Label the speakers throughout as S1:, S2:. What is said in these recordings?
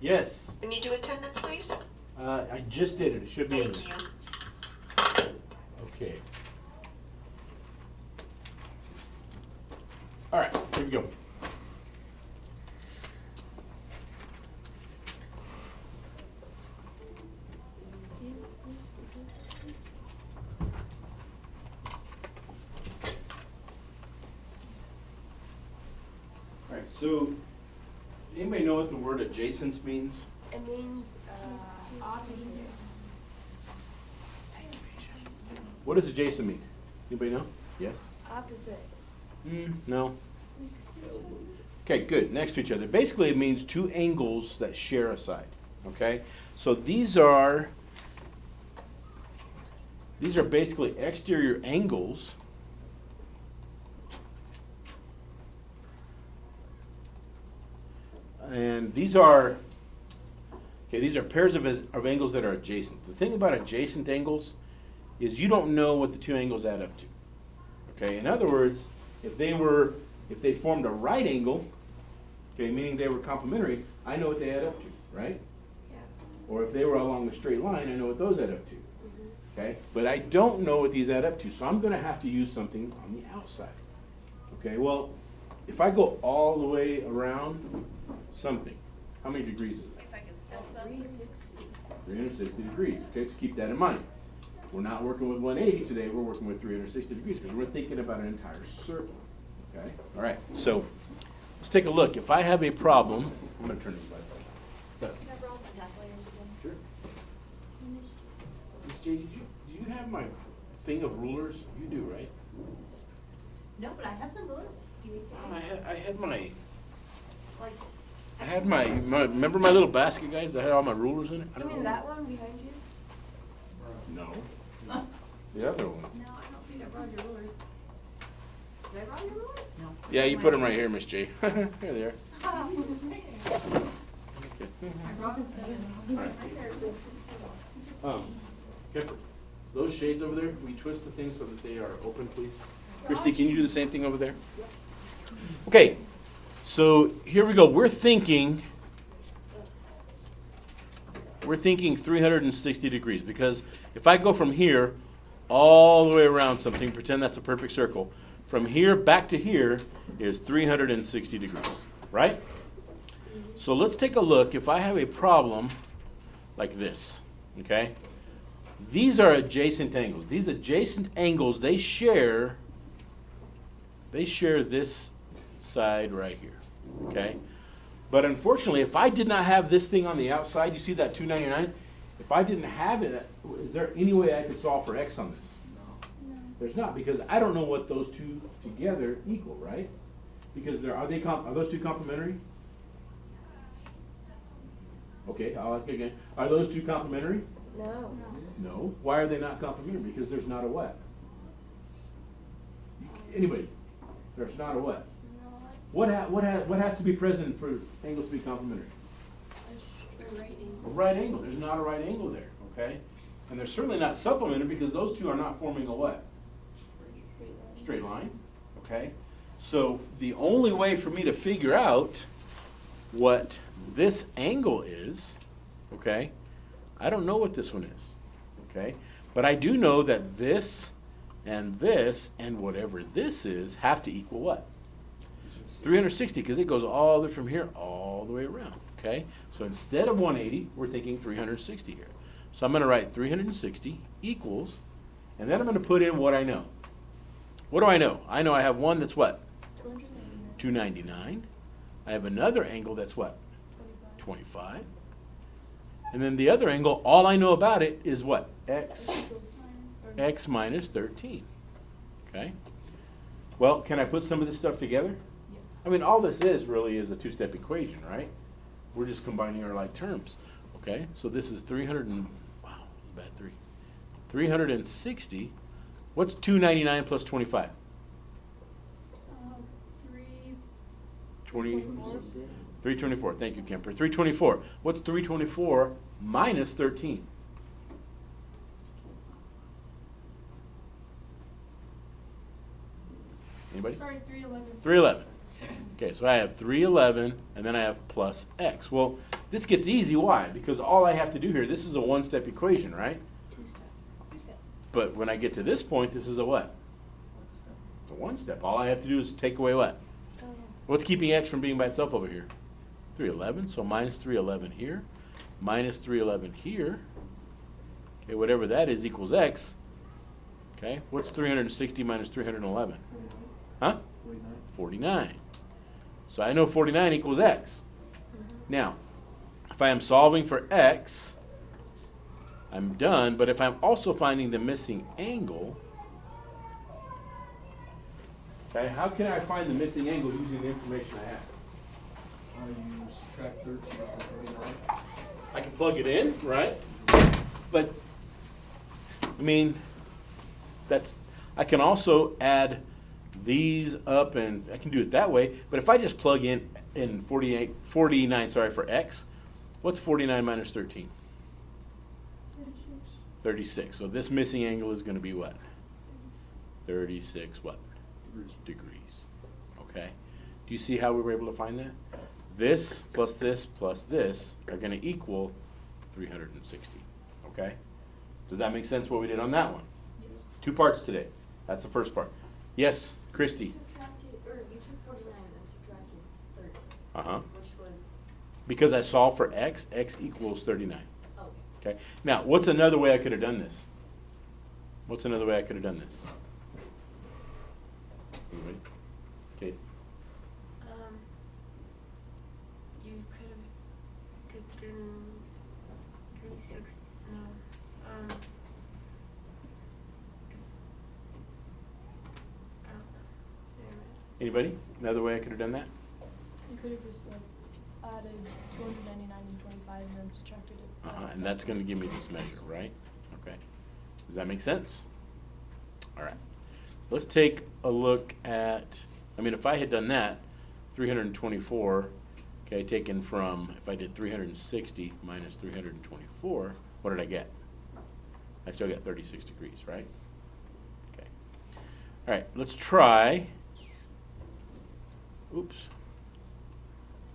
S1: Yes.
S2: Can you do attendance, please?
S1: I just did it. It should be in
S2: Thank
S1: there.
S2: you.
S1: Okay. All right, here we go. All right, so anybody know what the word adjacent means?
S3: It means opposite.
S1: What does adjacent mean? Anybody know? Yes?
S3: Opposite.
S1: No. Okay, good. Next to each other. Basically, it means two angles that share a side. Okay? So these are basically exterior angles and these are pairs of angles that are adjacent. The thing about adjacent angles is you don't know what the two angles add up to. Okay? In other words, if they formed a right angle, okay, meaning they were complementary, I know what they add up to, right?
S3: Yeah.
S1: Or if they were along a straight line, I know what those add up to. Okay? But I don't know what these add up to, so I'm going to have to use something on the outside. Okay, well, if I go all the way around something, how many degrees is that? 360 degrees. Okay, so keep that in mind. We're not working with 180 today, we're working with 360 degrees because we're thinking about an entire circle. Okay? All right, so let's take a look. If I have a problem, I'm going to turn this light on. Sure. Ms. J, do you have my thing of rulers? You do, right?
S4: No, but I have some rulers. Do you need some?
S1: I had my remember my little basket, guys, that had all my rulers in it? I
S3: You
S1: don't
S3: mean
S1: know.
S3: that one behind you?
S1: No. The other one.
S4: No, I don't think I brought your rulers. Did I brought your rulers? No.
S1: Yeah, you put them right here, Miss J. Here they are. Okay.
S4: I brought them.
S1: Kemper, those shades over there, we twist the things so that they are open, please? Christy, can you do the same thing over there? Okay, so here we go. We're thinking 360 degrees because if I go from here all the way around something, pretend that's a perfect circle, from here back to here is 360 degrees, right? So let's take a look. If I have a problem like this, okay? These are adjacent angles. These adjacent angles, they share this side right here, okay? But unfortunately, if I did not have this thing on the outside, you see that 299? If I didn't have it, is there any way I could solve for x on this? No. There's not, because I don't know what those two together equal, right? Because are those two complementary? Okay, I'll ask you again. Are those two complementary?
S3: No.
S1: No. Why are they not complementary? Because there's not a what? Anybody? There's not a what? What has to be present for angles to be complementary? A right angle. There's not a right angle there, okay? And they're certainly not supplemented because those two are not forming a what? Straight line, okay? So the only way for me to figure out what this angle is, okay? I don't know what this one is, okay? But I do know that this and whatever this is have to equal what? 360, because it goes all the way from here all the way around, okay? So instead of 180, we're thinking 360 here. So I'm going to write 360 equals, and then I'm going to put in what I know. What do I know? I know I have one that's what? 299. I have another angle that's what? 25. And then the other angle, all I know about it is what? X minus 13. Okay? Well, can I put some of this stuff together?
S4: Yes.
S1: I mean, all this is really is a two-step equation, right? We're just combining our like terms. Okay? So this is 300 and, wow, that's a bad 3. 360. What's 299 plus 25? 324. Thank you, Kemper. 324. What's 324 minus 13? Anybody?
S4: Sorry, 311.
S1: 311. Okay, so I have 311, and then I have plus x. Well, This gets easy, why? Because all I have to do here, this is a one-step equation, right?
S3: Two-step.
S1: But when I get to this point, this is a what? It's a one-step. All I have to do is take away what?
S3: Oh,
S1: What's keeping x from being by itself over here? 311, so minus 311 here, minus 311 here. Okay, whatever that is equals x. Okay, what's 360 minus 311? Huh? 49. So I know 49 equals x. Now, if I am solving for x, I'm done, but if I'm also finding the missing angle, okay, how can I find the missing angle using the information I have?
S5: You subtract 13 from 49.
S1: I can plug it in, right? But, I mean, I can also add these up, and I can do it that way, but if I just plug in 49 for x, what's 49 minus 13? 36. So this missing angle is going to be what? 36 what? Degrees. Okay? Do you see how we were able to find that? This plus this are going to equal 360. Okay? Does that make sense what we did on that one?
S3: yes.
S1: 2 parts today. That's the first part. Yes, Christy.
S6: You took 49 and then subtracted 13,
S1: Uh-huh.
S6: which was,
S1: Because I solved for x equals 39.
S6: oh,
S1: Okay? Now, what's another way I could have done this? What's another way I could have done this? Anybody? Okay.
S3: You could have taken 360, no,
S1: Anybody? Another way I could have done that?
S7: You could have just added 299 and 25 and then subtracted it.
S1: And that's going to give me this measure, right? Okay. Does that make sense? All right. Let's take a look at, if I had done that, 324, okay, taken from, if I did 360 minus 324, what did I get? I still got 36 degrees, right? Okay. All right, let's try,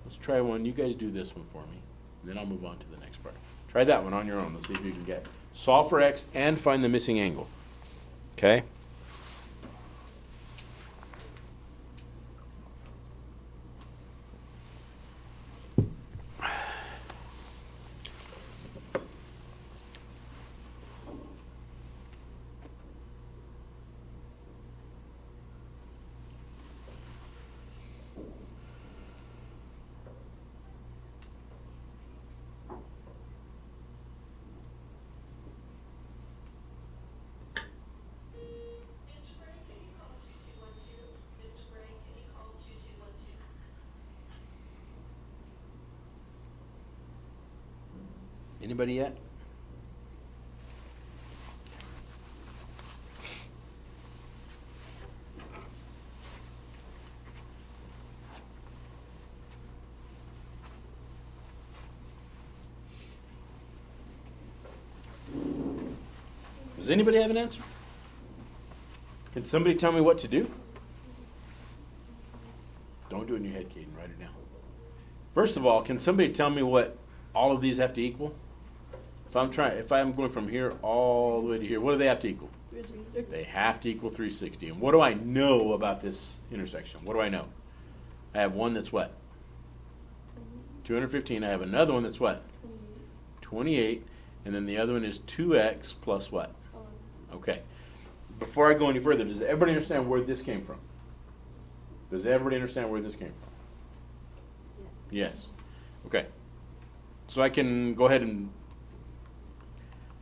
S1: let's try one. You guys do this one for me, and then I'll move on to the next part. Try that one on your own. Let's see if you can get. Solve for x and find the missing angle. Okay? Anybody yet? Does anybody have an answer? Can somebody tell me what to do? Don't do it in your head, Caden. Write it down. First of all, can somebody tell me what all of these have to equal? If I'm going from here all the way to here, what do they have to equal? They have to equal 360. And what do I know about this intersection? What do I know? I have one that's what? 215. I have another one that's what? 28. And then the other one is 2x plus what? Okay. Before I go any further, does everybody understand where this came from? Does everybody understand where this came from? Yes. Okay. So I can go ahead and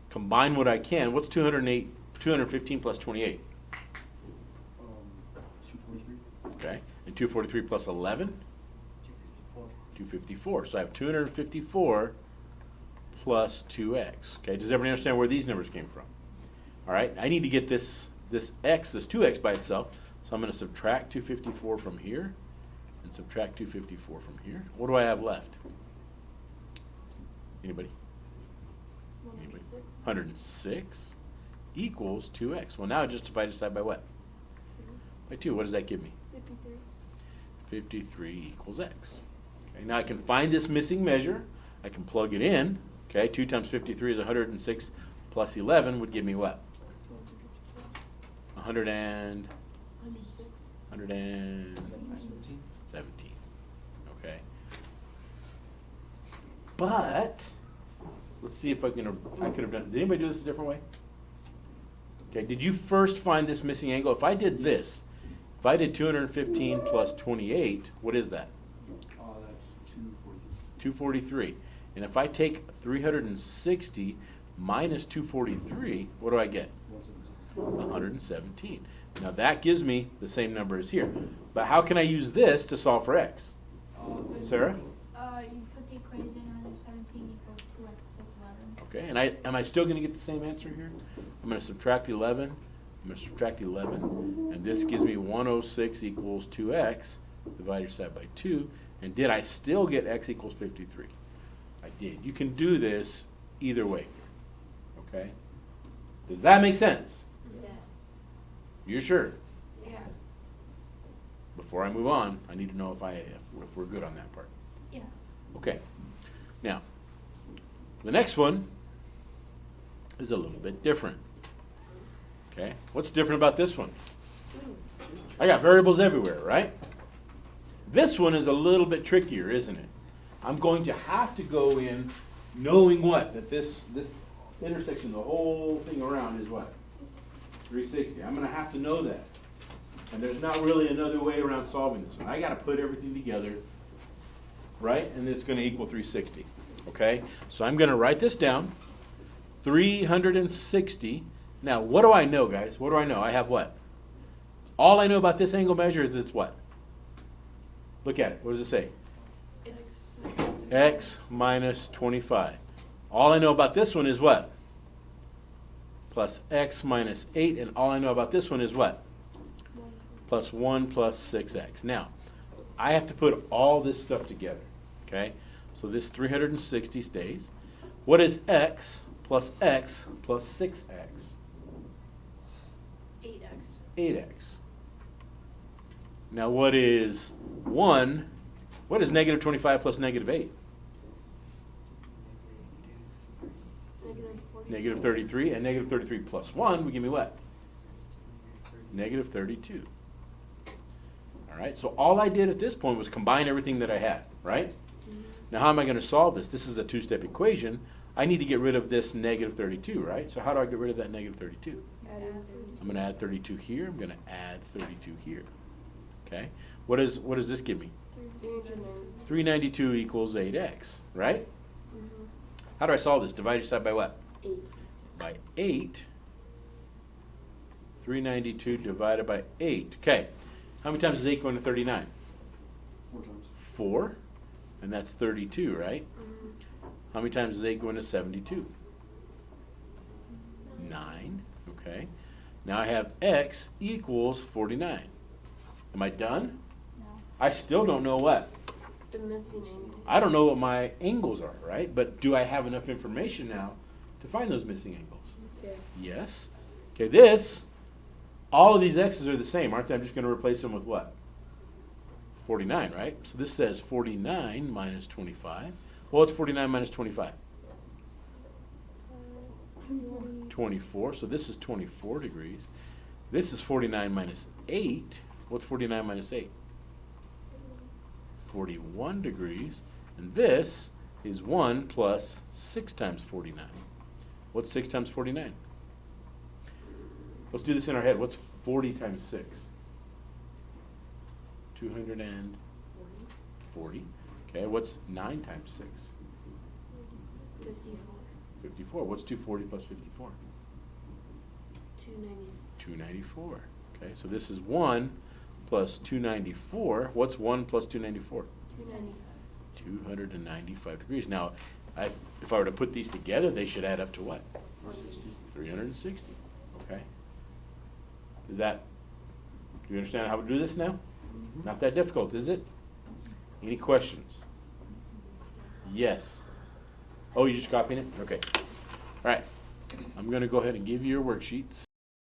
S1: combine what I can. What's 215 plus 28?
S5: 243.
S1: Okay. And 243 plus 11? 254. So I have 254 plus 2x. Okay. Does everybody understand where these numbers came from? All right. I need to get this x, this 2x by itself. So I'm going to subtract 254 from here and subtract 254 from here. What do I have left? Anybody?
S7: 106.
S1: 106 equals 2x. Well, now if I decide by what? By 2. What does that give me?
S7: 53.
S1: 53 equals x. Okay, now I can find this missing measure. I can plug it in, okay, 2 times 53 is 106 plus 11 would give me what? 100 and,
S7: 106.
S1: 117, okay. But, let's see if I could have done, did anybody do this a different way? Okay, did you first find this missing angle? If I did this, if I did 215 plus 28, what is that?
S5: That's 243.
S1: 243. And if I take 360 minus 243, what do I get?
S5: 117.
S1: 117. Now that gives me the same number as here. But how can I use this to solve for x? Sarah?
S2: You put the equation 117 equals 2x plus 11.
S1: Okay, and am I still going to get the same answer here? I'm going to subtract 11. I'm going to subtract 11. And this gives me 106 equals 2x. Divide your side by 2. And did I still get x equals 53? I did. You can do this either way. Okay? Does that make sense?
S6: Yes.
S1: You're sure?
S2: Yeah.
S1: Before I move on, I need to know if we're good on that part.
S2: Yeah.
S1: Okay. Now, the next one is a little bit different. Okay? What's different about this one? I got variables everywhere, right? This one is a little bit trickier, isn't it? I'm going to have to go in knowing what? That this intersection, the whole thing around is what? 360. I'm going to have to know that. And there's not really another way around solving this one. I got to put everything together, right? And it's going to equal 360. Okay? So I'm going to write this down. 360. Now, what do I know, guys? What do I know? I have what? All I know about this angle measure is it's what? Look at it. What does it say?
S3: It's
S1: X minus 25. All I know about this one is what? Plus x minus 8. And all I know about this one is what? Plus 1 plus 6x. Now, I have to put all this stuff together. Okay? So this 360 stays. What is x plus 6x?
S3: 8x.
S1: 8x. Now what is 1? What is negative 25 plus negative 8?
S3: Negative 40.
S1: Negative 33. And negative 33 plus 1 would give me what? Negative 32. All right, so all I did at this point was combine everything that I had, right? Now how am I going to solve this? This is a two-step equation. I need to get rid of this negative 32, right? So how do I get rid of that negative 32? I'm going to add 32 here. I'm going to add 32 here. Okay? What does this give me? 392 equals 8x, right? How do I solve this? Divide your side by what?
S6: 8.
S1: By 8. 392 divided by 8. Okay. How many times is 8 going to 39?
S5: 4 times.
S1: 4. And that's 32, right? How many times is 8 going to 72? 9. Okay. Now I have x equals 49. Am I done?
S7: No.
S1: I still don't know what?
S3: The missing angle.
S1: I don't know what my angles are, right? But do I have enough information now to find those missing angles?
S6: Yes.
S1: Yes. Okay, this, all of these x's are the same, aren't they? I'm just going to replace them with what? 49, right? So this says 49 minus 25. Well, what's 49 minus 25? 24. So this is 24 degrees. This is 49 minus 8. What's 49 minus 8? 41 degrees. And this is 1 plus 6 times 49. What's 6 times 49? Let's do this in our head. What's 40 times 6? 240. Okay, what's 9 times 6?
S3: 54.
S1: 54. What's 240 plus 54?
S3: 290.
S1: 294. Okay, so this is 1 plus 294. What's 1 plus 294?
S3: 295.
S1: 295 degrees. Now, if I were to put these together, they should add up to what?
S5: 460.
S1: 360. Okay. Do you understand how to do this now? Not that difficult, is it? Any questions? Yes. Oh, you're just copying it? Okay. All right. I'm going to go ahead and give you your worksheets.